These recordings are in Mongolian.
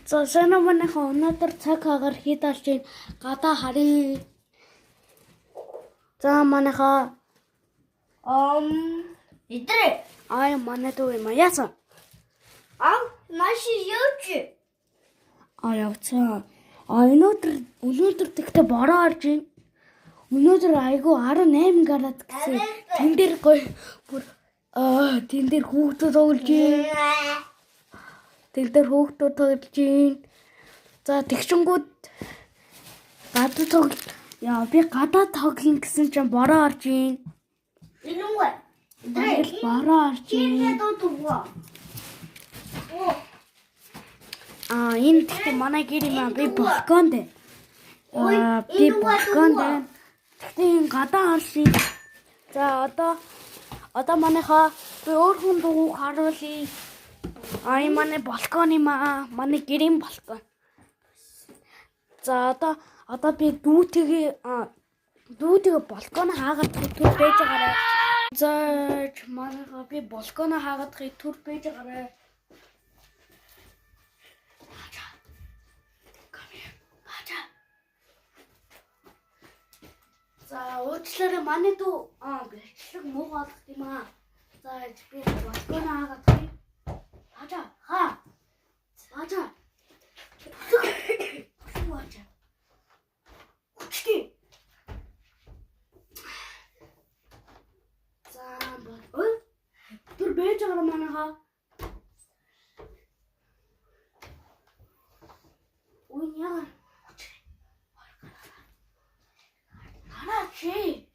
За сайн манайха өнөөдөр цаг агаар хід алж ийн гадаа харъя. За манайха идрээ ай манай дүү юм яасан. маш явж. Явцгаа. Өнөөдөр тэгтээ бороо орж ийн. Өнөөдөр айгу 18 градус гэсэн. Тэн дээр гоё бүр тэн дээр хүүхдүүд тоглож ийн. Тэн дээр хүүхдүүд тоглож ийн. За тэгшингүүд гадаа тоглож. Яа би гадаа тоглоно гэсэн чинь бороо орж ийн. Инүүгээ. Тэгэл бороо орж ийн. Энэ тэгтээ манай гэр юм би балконд. Би балконд. Тэгтээ энэ гадаа харшин. За одоо манайха би өөр хүн дуу харуулъя. Энэ манай балкон юм аа. Манай гэрийн балкон. За одоо би дүүтэйгээ балкон хаагаад түр байж байгаарай. За манайха би балкон хаагаад түр байж байгаарай. За уучлаарай манай дүү бичлэг муу болгох юм аа. За би балкон хаагаад Хажаа. Үчтэй. За түр байж байгаа манайха. Яа. Чи.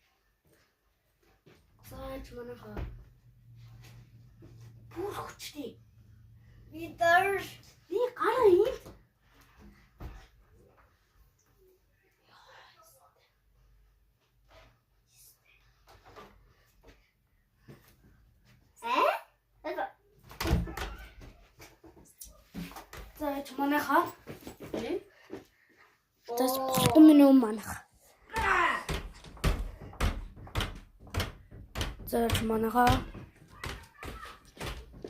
Саач манайха. Бүр хүчтэй. Би гараа юм. Саач манайха. Tas бохтом минь манайх. Заач манайха.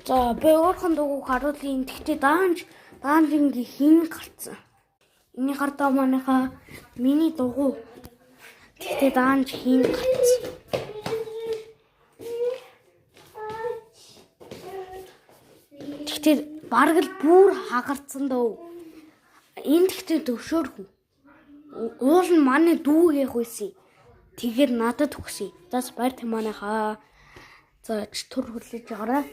За би өөрхөн дууг харуулъя. Тэгтээ даанч ингээ хин гарцсан. Эний гартаа манайха миний дууг. Тэгтээ даанч хин гарцсан. Тэгтээ бараг л бүр хагарцсан дөө. Энэ тэгтээ төвшөөрхөн. Уул нь манай дүүгээ хүйсэн. Тэгээд надад өгсөн. Зас баяр та манайхаа. За түр хүлээж байгаарай.